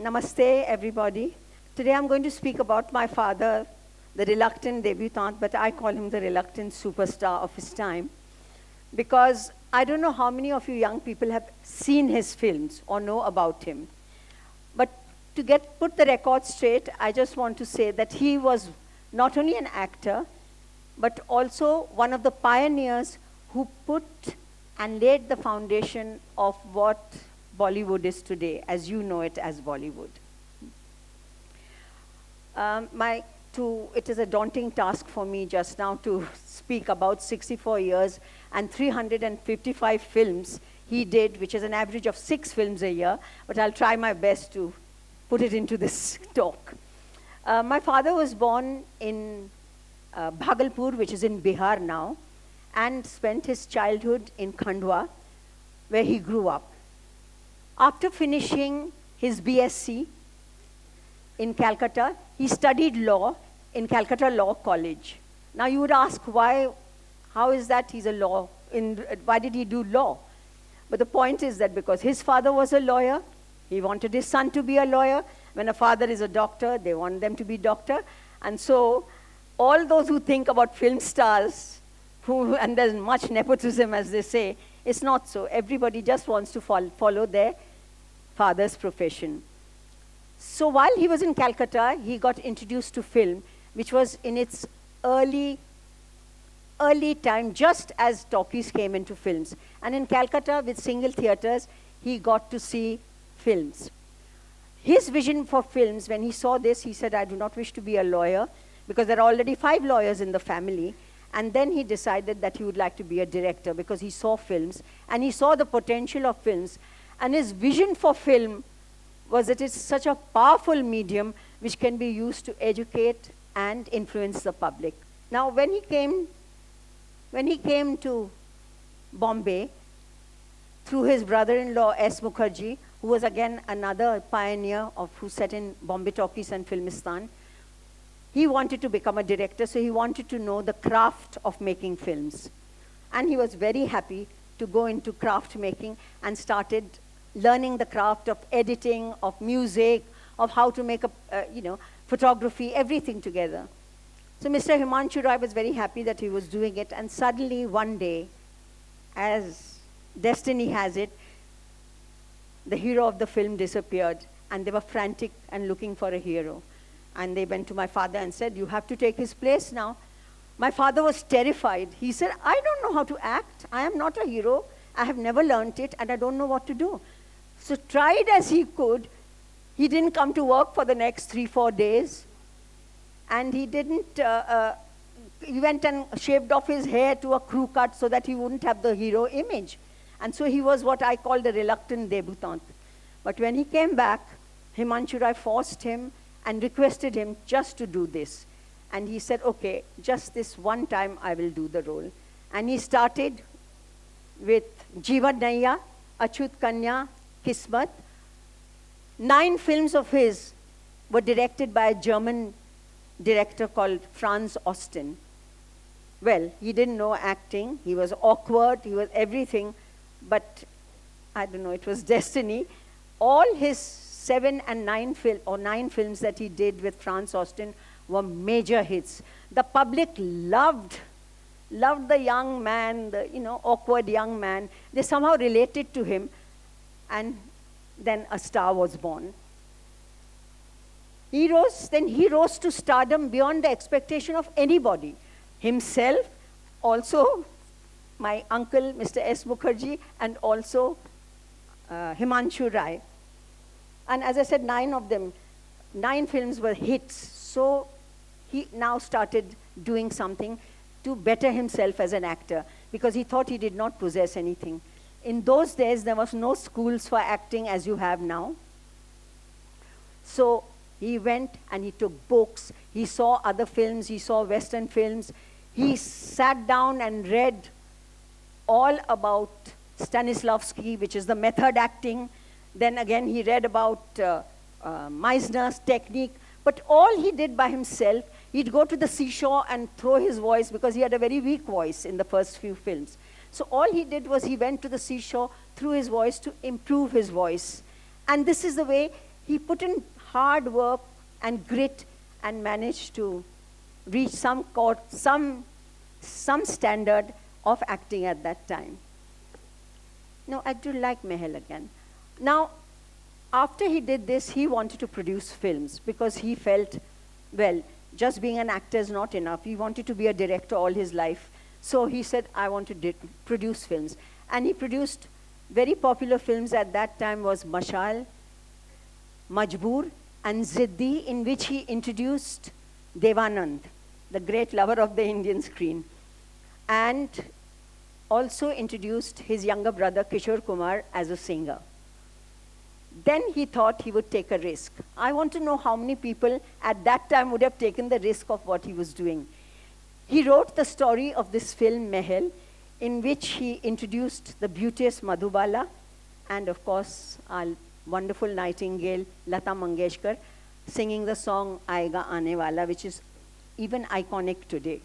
Namaste, everybody. Today I'm going to speak about my father, the reluctant debutante, but I call him the reluctant superstar of his time. Because I don't know how many of you young people have seen his films or know about him. But to put the record straight, I just want to say that he was not only an actor, but also one of the pioneers who put and laid the foundation of what Bollywood is today, as you know it as Bollywood. It is a daunting task for me just now to speak about 64 years and 355 films he did, which is an average of 6 films a year, but I'll try my best to put it into this talk. My father was born in Bhagalpur, which is in Bihar now, and spent his childhood in Khandwa, where he grew up. After finishing his BSc in Calcutta, he studied law in Calcutta Law College. Now you would ask, how is that he's a law, why did he do law? But the point is that because his father was a lawyer, he wanted his son to be a lawyer. When a father is a doctor, they want them to be doctor. And so all those who think about film stars, and there's much nepotism as they say, it's not so. Everybody just wants to follow their father's profession. So while he was in Calcutta, he got introduced to film, which was in its early time, just as talkies came into films. And in Calcutta, with single theaters, he got to see films. His vision for films, when he saw this, he said, I do not wish to be a lawyer, because there are already 5 lawyers in the family. And then he decided that he would like to be a director, because he saw films, and he saw the potential of films. And his vision for film was that it's such a powerful medium which can be used to educate and influence the public. Now, when he came to Bombay, through his brother-in-law, S. Mukherjee, who was again another pioneer who set in Bombay Talkies and Filmistan, he wanted to become a director, so he wanted to know the craft of making films. And he was very happy to go into craft making and started learning the craft of editing, of music, of how to make photography, everything together. So Mr. Himanshu Rai was very happy that he was doing it, and suddenly one day, as destiny has it, the hero of the film disappeared, and they were frantic and looking for a hero. And they went to my father and said, you have to take his place now. My father was terrified. He said, I don't know how to act. I am not a hero. I have never learned it, and I don't know what to do. So tried as he could, he didn't come to work for the next 3-4 days. And he didn't, he went and shaved off his hair to a crew cut so that he wouldn't have the hero image. And so he was what I call the reluctant debutante. But when he came back, Himanshu Rai forced him and requested him just to do this. And he said, okay, just this one time I will do the role. And he started with Jeevan Naiya, Achut Kanya, Kismat. 9 films of his were directed by a German director called Franz Osten. Well, he didn't know acting. He was awkward. He was everything. But I don't know, it was destiny. All his 7 and 9 films that he did with Franz Osten were major hits. The public loved the young man, the awkward young man. They somehow related to him, and then a star was born. He rose to stardom beyond the expectation of anybody. Himself, also my uncle, Mr. S. Mukherjee, and also Himanshu Rai. And as I said, 9 films were hits. So he now started doing something to better himself as an actor, because he thought he did not possess anything. In those days, there was no schools for acting as you have now. So he went and he took books. He saw other films. He saw Western films. He sat down and read all about Stanislavski, which is the method acting. Then again, he read about Meisner's technique. But all he did by himself, he'd go to the seashore and throw his voice, because he had a very weak voice in the first few films. So all he did was he went to the seashore, threw his voice to improve his voice. And this is the way he put in hard work and grit and managed to reach some standard of acting at that time. No, I do like Mahal again. Now, after he did this, he wanted to produce films because he felt, well, just being an actor is not enough. He wanted to be a director all his life. So he said, I want to produce films. And he produced very popular films at that time was Mashal, Majboor, and Ziddi, in which he introduced Devanand, the great lover of the Indian screen, and also introduced his younger brother, Kishore Kumar, as a singer. Then he thought he would take a risk. I want to know how many people at that time would have taken the risk of what he was doing. He wrote the story of this film, Mahal, in which he introduced the beauteous Madhubala and, of course, our wonderful nightingale, Lata Mangeshkar, singing the song Aayega Aane Wala, which is even iconic today.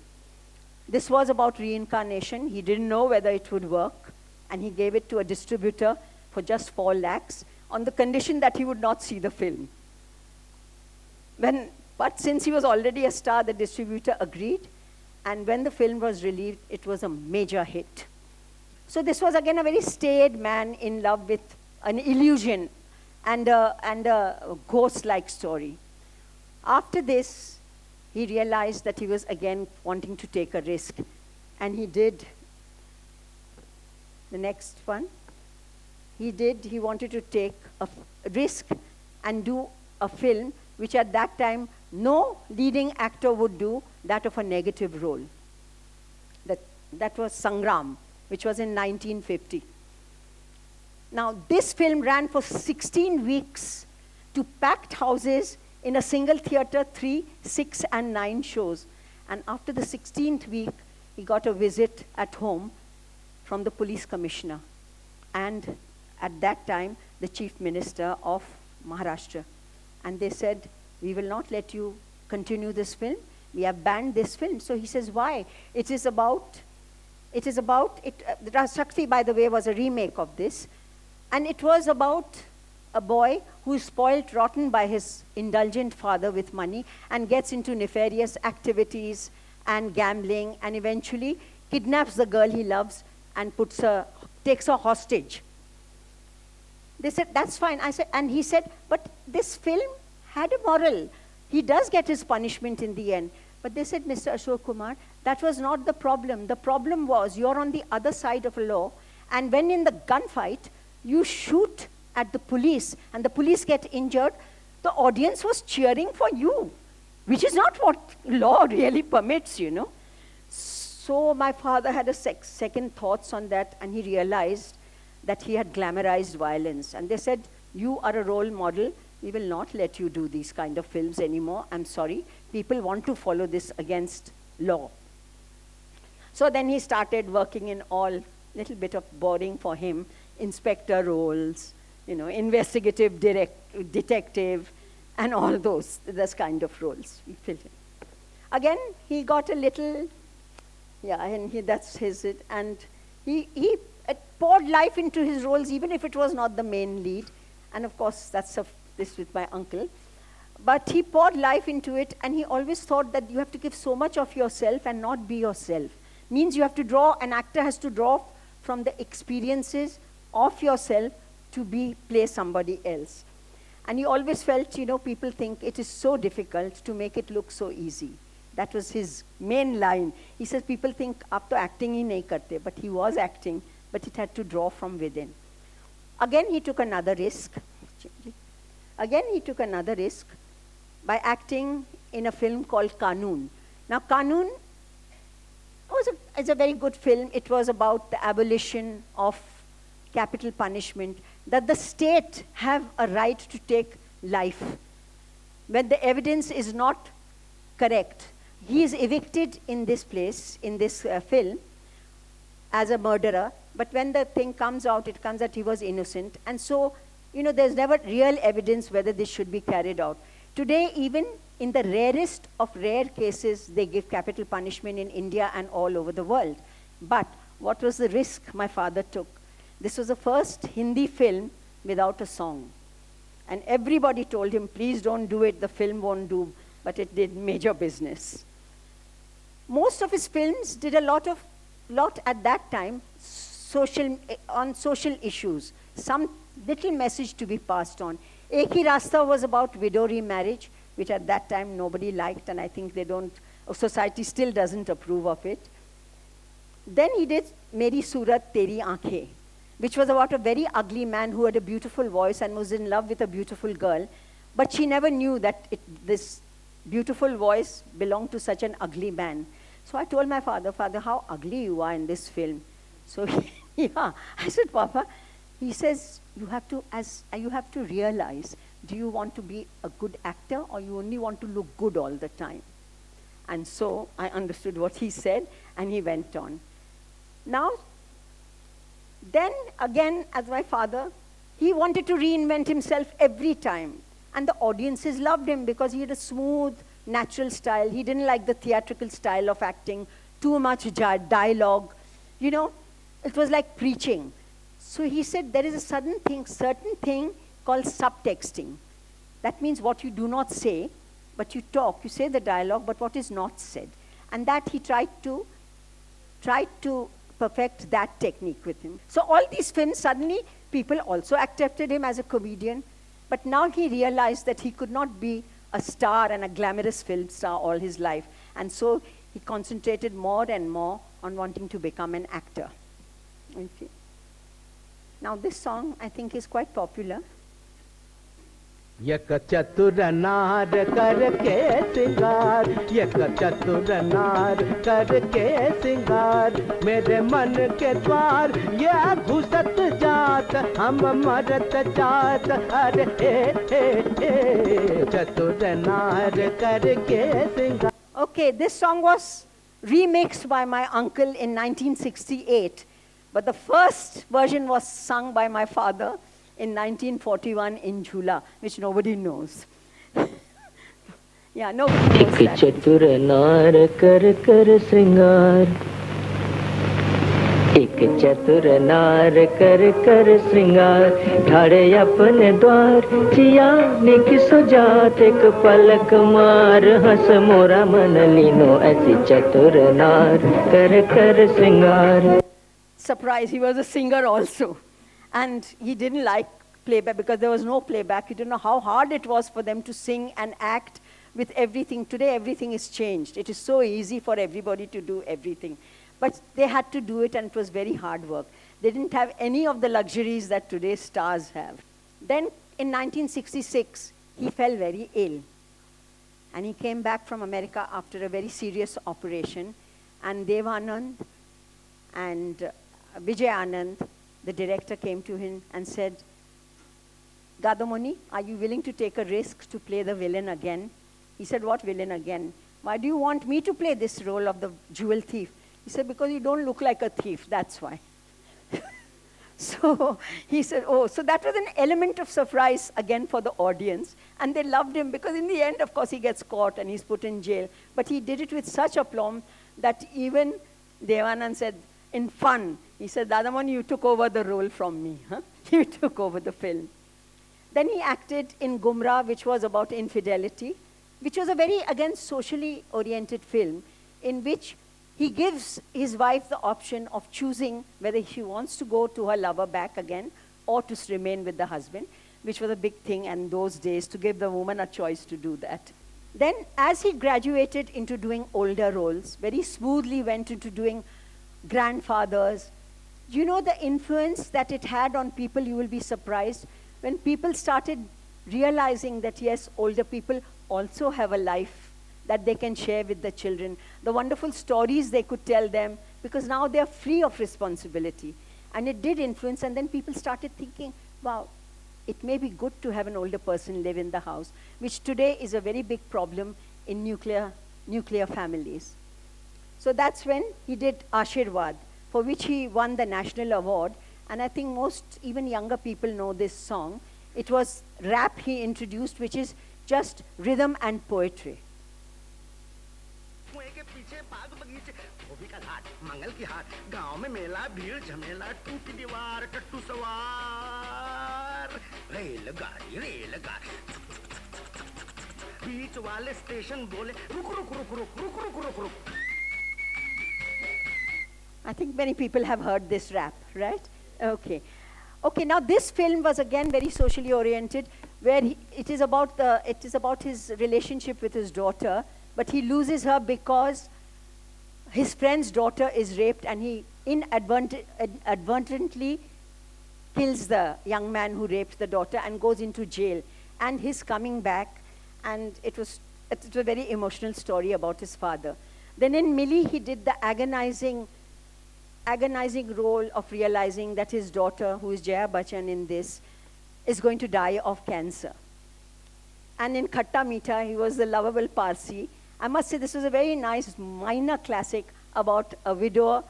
This was about reincarnation. He didn't know whether it would work, and he gave it to a distributor for just 4 lakhs on the condition that he would not see the film. But since he was already a star, the distributor agreed, and when the film was released, it was a major hit. So this was again a very staid man in love with an illusion and a ghost-like story. After this, he realized that he was again wanting to take a risk, and he did the next one. He wanted to take a risk and do a film which at that time no leading actor would do, that of a negative role. That was Sangram, which was in 1950. Now, this film ran for 16 weeks to packed houses in a single theater, 3, 6, and 9 shows. And after the 16th week, he got a visit at home from the police commissioner. And at that time, the chief minister of Maharashtra. And they said, we will not let you continue this film. We have banned this film. So he says, why? Shakti, by the way, was a remake of this. And it was about a boy who is spoiled rotten by his indulgent father with money and gets into nefarious activities and gambling and eventually kidnaps the girl he loves and takes her hostage. They said, that's fine. And he said, but this film had a moral. He does get his punishment in the end. But they said, Mr. Ashok Kumar, that was not the problem. The problem was you're on the other side of a law, and when in the gunfight, you shoot at the police, and the police get injured, the audience was cheering for you, which is not what law really permits, you know. So my father had a second thoughts on that, and he realized that he had glamorized violence. And they said, you are a role model. We will not let you do these kind of films anymore. I'm sorry. People want to follow this against law. So then he started working in all, little bit of boring for him, inspector roles, you know, investigative detective, and all those kind of roles. We filled in. Again, he got a little, and that's his, and he poured life into his roles, even if it was not the main lead. And of course, that's this with my uncle. But he poured life into it, and he always thought that you have to give so much of yourself and not be yourself. Means you have to draw, an actor has to draw from the experiences of yourself to play somebody else. And he always felt, you know, people think it is so difficult to make it look so easy. That was his main line. He says, people think, "Aap to acting hi nahi karte," but he was acting, but it had to draw from within. Again, he took another risk. By acting in a film called Qanun. Now, Qanun is a very good film. It was about the abolition of capital punishment, that the state have a right to take life when the evidence is not correct. He is evicted in this place, in this film, as a murderer, but when the thing comes out, it comes that he was innocent. And so, you know, there's never real evidence whether this should be carried out. Today, even in the rarest of rare cases, they give capital punishment in India and all over the world. But what was the risk my father took? This was the first Hindi film without a song. And everybody told him, please don't do it, the film won't do, but it did major business. Most of his films did a lot at that time on social issues, some little message to be passed on. Ek Hi Rasta was about widow remarriage, which at that time nobody liked, and I think society still doesn't approve of it. Then he did Meri Surat Teri Aankhein, which was about a very ugly man who had a beautiful voice and was in love with a beautiful girl, but she never knew that this beautiful voice belonged to such an ugly man. So I told my father, how ugly you are in this film. So yeah, I said, Papa, he says, you have to realize, do you want to be a good actor or you only want to look good all the time? And so I understood what he said, and he went on. Now, then again, as my father, he wanted to reinvent himself every time. And the audiences loved him because he had a smooth, natural style. He didn't like the theatrical style of acting, too much dialogue. You know, it was like preaching. So he said there is a certain thing called subtexting. That means what you do not say, but you talk. You say the dialogue, but what is not said. And that he tried to perfect that technique with him. So all these films, suddenly people also accepted him as a comedian, but now he realized that he could not be a star and a glamorous film star all his life. And so he concentrated more and more on wanting to become an actor. Okay. Now this song, I think, is quite popular. यक चतुर नार करके सिंगार, यक चतुर नार करके सिंगार, मेरे मन के द्वार ये घुसत जात, हम मरत जात, अरे चतुर नार करके सिंगार. Okay, this song was remixed by my uncle in 1968, but the first version was sung by my father in 1941 in Jhula, which nobody knows. Yeah, nobody knows that. चतुर नार कर कर श्रृंगार, एक चतुर नार कर कर श्रृंगार, ढाड़े अपने द्वार जिया निक सुजात, एक पलक मार हंस मोरा मन लीनो, ऐसी चतुर नार कर कर श्रृंगार. Surprise, he was a singer also. And he didn't like playback because there was no playback. He didn't know how hard it was for them to sing and act with everything. Today, everything is changed. It is so easy for everybody to do everything. But they had to do it, and it was very hard work. They didn't have any of the luxuries that today's stars have. Then, in 1966, he fell very ill. And he came back from America after a very serious operation. And Dev Anand and Vijay Anand, the director, came to him and said, Gadamoni, are you willing to take a risk to play the villain again? He said, what villain again? Why do you want me to play this role of the jewel thief? He said, because you don't look like a thief, that's why. So he said, oh, so that was an element of surprise again for the audience. And they loved him because in the end, of course, he gets caught and he's put in jail. But he did it with such aplomb that even Devanand said, in fun, he said, Dadamoni, you took over the role from me. Huh? You took over the film. Then he acted in Gumrah, which was about infidelity, which was a very, again, socially oriented film in which he gives his wife the option of choosing whether she wants to go to her lover back again or to remain with the husband, which was a big thing in those days, to give the woman a choice to do that. Then as he graduated into doing older roles, very smoothly went into doing grandfathers. You know the influence that it had on people, you will be surprised. When people started realizing that, yes, older people also have a life that they can share with the children, the wonderful stories they could tell them, because now they're free of responsibility. And it did influence, and then people started thinking, wow, it may be good to have an older person live in the house, which today is a very big problem in nuclear families. So that's when he did Ashirwad, for which he won the national award. And I think most, even younger people know this song. It was rap he introduced, which is just rhythm and poetry. मंगल की हाट गांव में मेला भीड़ झमेला टूटी दीवार टट्टू सवार रेलगाड़ी रेलगाड़ी बीच वाले स्टेशन बोले रुक रुक रुक रुक रुक रुक रुक रुक. I think many people have heard this rap, right? Okay. Okay, now this film was again very socially oriented, where it is about his relationship with his daughter, but he loses her because his friend's daughter is raped, and he inadvertently kills the young man who raped the daughter and goes into jail. And his coming back, and it's a very emotional story about his father. Then in Millie, he did the agonizing role of realizing that his daughter, who is Jaya Bachchan in this, is going to die of cancer. And in Khatta Meetha, he was the lovable Parsi. I must say this was a very nice minor classic about a widower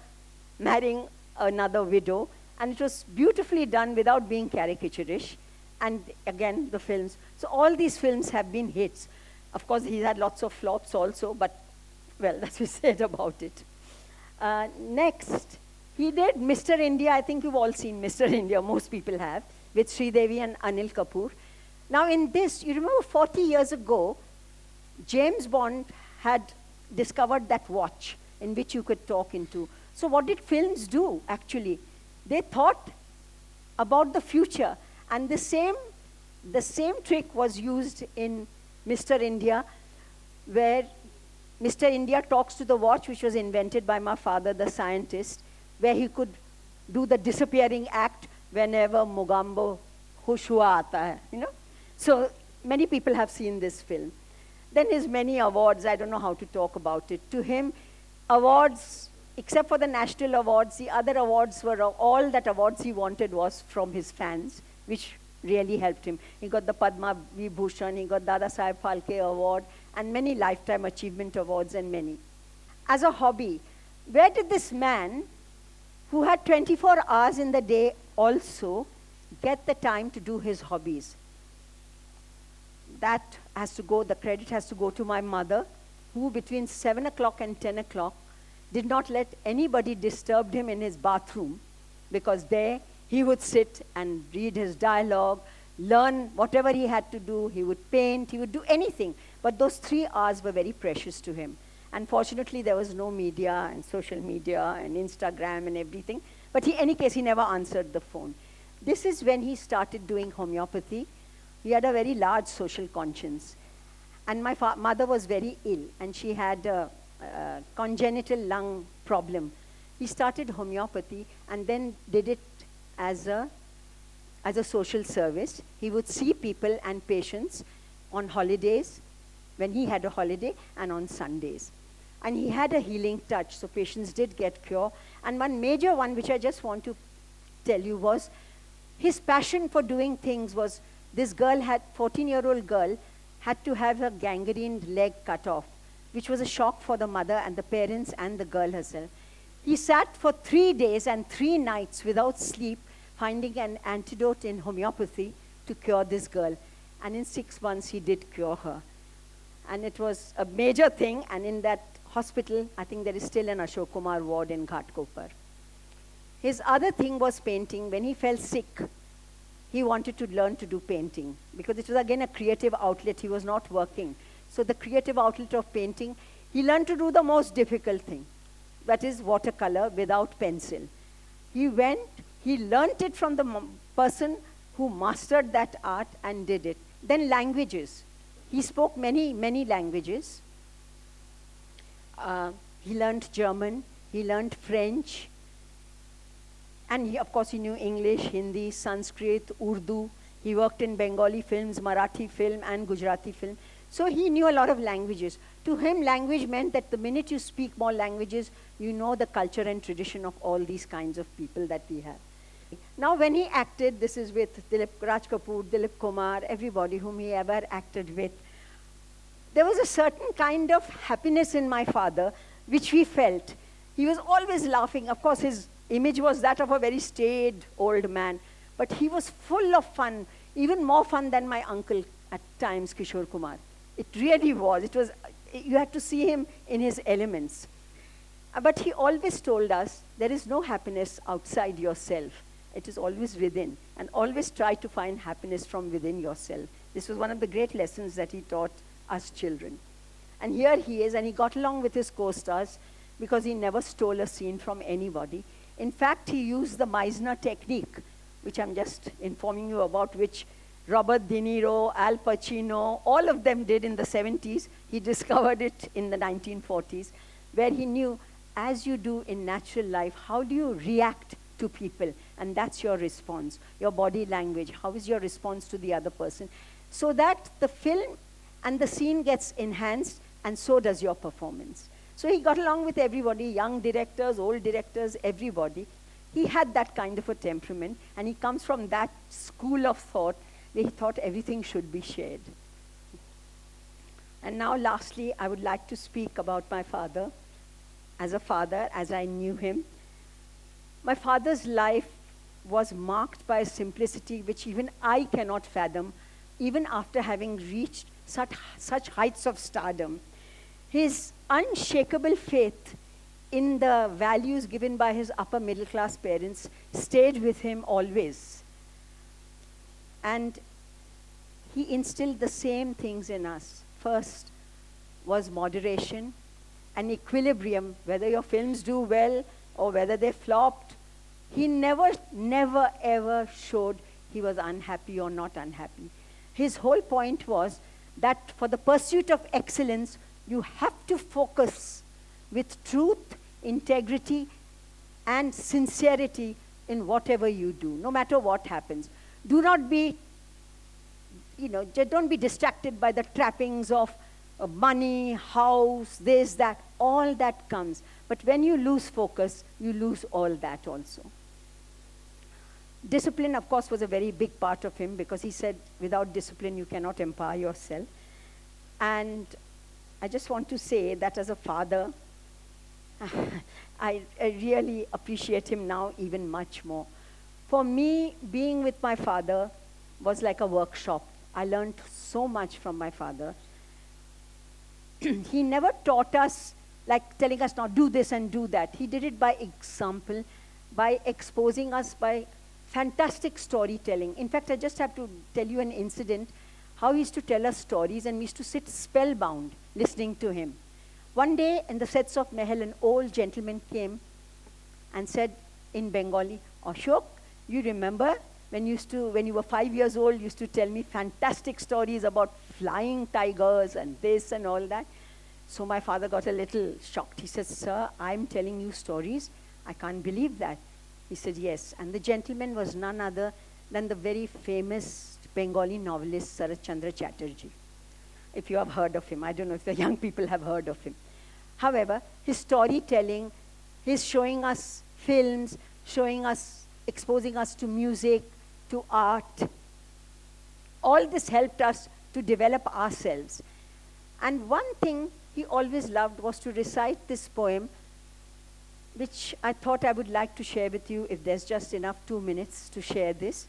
marrying another widow. And it was beautifully done without being caricaturish. And again, the films. So all these films have been hits. Of course, he had lots of flops also, but, well, that's what we said about it. Next, he did Mr. India. I think you've all seen Mr. India, most people have, with Sridevi and Anil Kapoor. Now in this, you remember 40 years ago, James Bond had discovered that watch in which you could talk into. So what did films do, actually? They thought about the future. And the same trick was used in Mr. India, where Mr. India talks to the watch, which was invented by my father, the scientist, where he could do the disappearing act whenever Mogambo hush hua aata hai, you know? So many people have seen this film. Then his many awards, I don't know how to talk about it. To him, awards, except for the national awards, the other awards were all that awards he wanted was from his fans, which really helped him. He got the Padma Vibhushan, he got Dada Saheb Phalke Award, and many Lifetime Achievement Awards, and many. As a hobby, where did this man, who had 24 hours in the day also, get the time to do his hobbies? That has to go, the credit has to go to my mother, who between 7 o'clock and 10 o'clock did not let anybody disturb him in his bathroom, because there he would sit and read his dialogue, learn whatever he had to do. He would paint, he would do anything. But those 3 hours were very precious to him. Unfortunately, there was no media and social media and Instagram and everything. But in any case, he never answered the phone. This is when he started doing homeopathy. He had a very large social conscience. And my mother was very ill, and she had a congenital lung problem. He started homeopathy and then did it as a social service. He would see people and patients on holidays, when he had a holiday, and on Sundays. And he had a healing touch, so patients did get cure. And one major one, which I just want to tell you, was his passion for doing things was, this girl 14-year-old girl, had to have her gangrened leg cut off, which was a shock for the mother and the parents and the girl herself. He sat for 3 days and 3 nights without sleep, finding an antidote in homeopathy to cure this girl. And in 6 months, he did cure her. And it was a major thing, and in that hospital, I think there is still an Ashok Kumar ward in Ghatkopar. His other thing was painting. When he fell sick, he wanted to learn to do painting, because it was again a creative outlet. He was not working. So the creative outlet of painting, he learned to do the most difficult thing, that is watercolor without pencil. He learned it from the person who mastered that art and did it. Then languages. He spoke many, many languages. He learned German, he learned French, and of course he knew English, Hindi, Sanskrit, Urdu. He worked in Bengali films, Marathi film, and Gujarati film. So he knew a lot of languages. To him, language meant that the minute you speak more languages, you know the culture and tradition of all these kinds of people that we have. Now when he acted, this is with Raj Kapoor, Dilip Kumar, everybody whom he ever acted with, there was a certain kind of happiness in my father, which we felt. He was always laughing. Of course, his image was that of a very staid old man, but he was full of fun, even more fun than my uncle at times, Kishore Kumar. It really was. You had to see him in his elements. But he always told us, there is no happiness outside yourself. It is always within. and always try to find happiness from within yourself. This was one of the great lessons that he taught us children. And here he is, and he got along with his co-stars because he never stole a scene from anybody. In fact, he used the Meisner technique, which I'm just informing you about, which Robert De Niro, Al Pacino, all of them did in the 70s. He discovered it in the 1940s, where he knew, as you do in natural life, how do you react to people? And that's your response, your body language. How is your response to the other person? So that the film and the scene gets enhanced, and so does your performance. So he got along with everybody, young directors, old directors, everybody. He had that kind of a temperament, and he comes from that school of thought where he thought everything should be shared. And now lastly, I would like to speak about my father. As a father, as I knew him, my father's life was marked by a simplicity which even I cannot fathom, even after having reached such heights of stardom. His unshakable faith in the values given by his upper middle class parents stayed with him always. And he instilled the same things in us. First was moderation and equilibrium, whether your films do well or whether they flopped. He never, ever showed he was unhappy or not unhappy. His whole point was that for the pursuit of excellence, you have to focus with truth, integrity, and sincerity in whatever you do, no matter what happens. Do not be, don't be distracted by the trappings of money, house, this, that, all that comes. But when you lose focus, you lose all that also. Discipline, of course, was a very big part of him, because he said, without discipline, you cannot empower yourself. And I just want to say that as a father, I really appreciate him now even much more. For me, being with my father was like a workshop. I learned so much from my father. He never taught us, like telling us, now do this and do that. He did it by example, by exposing us by fantastic storytelling. In fact, I just have to tell you an incident, how he used to tell us stories, and we used to sit spellbound listening to him. One day in the sets of Mahal, an old gentleman came and said in Bengali, Ashok, you remember when you were 5 years old, you used to tell me fantastic stories about flying tigers and this and all that. So my father got a little shocked. He said, sir, I'm telling you stories. I can't believe that. He said, yes. And the gentleman was none other than the very famous Bengali novelist, Sarat Chandra Chatterjee. If you have heard of him. I don't know if the young people have heard of him. However, his storytelling, his showing us films, exposing us to music, to art, all this helped us to develop ourselves. And one thing he always loved was to recite this poem, which I thought I would like to share with you, if there's just enough 2 minutes to share this.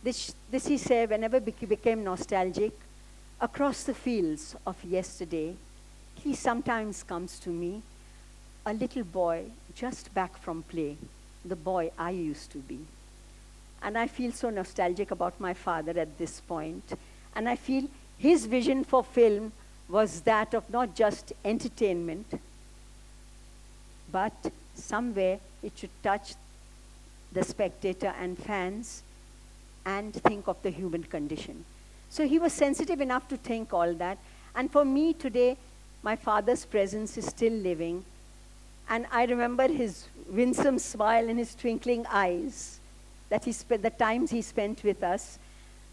This he said, whenever he became nostalgic, across the fields of yesterday, he sometimes comes to me, a little boy just back from play, the boy I used to be. And I feel so nostalgic about my father at this point. And I feel his vision for film was that of not just entertainment, but somewhere it should touch the spectator and fans and think of the human condition. So he was sensitive enough to think all that. And for me today, my father's presence is still living. And I remember his winsome smile and his twinkling eyes, that the times he spent with us.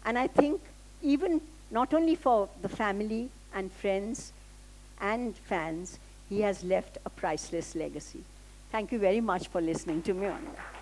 And I think even not only for the family and friends and fans, he has left a priceless legacy. Thank you very much for listening to me on that.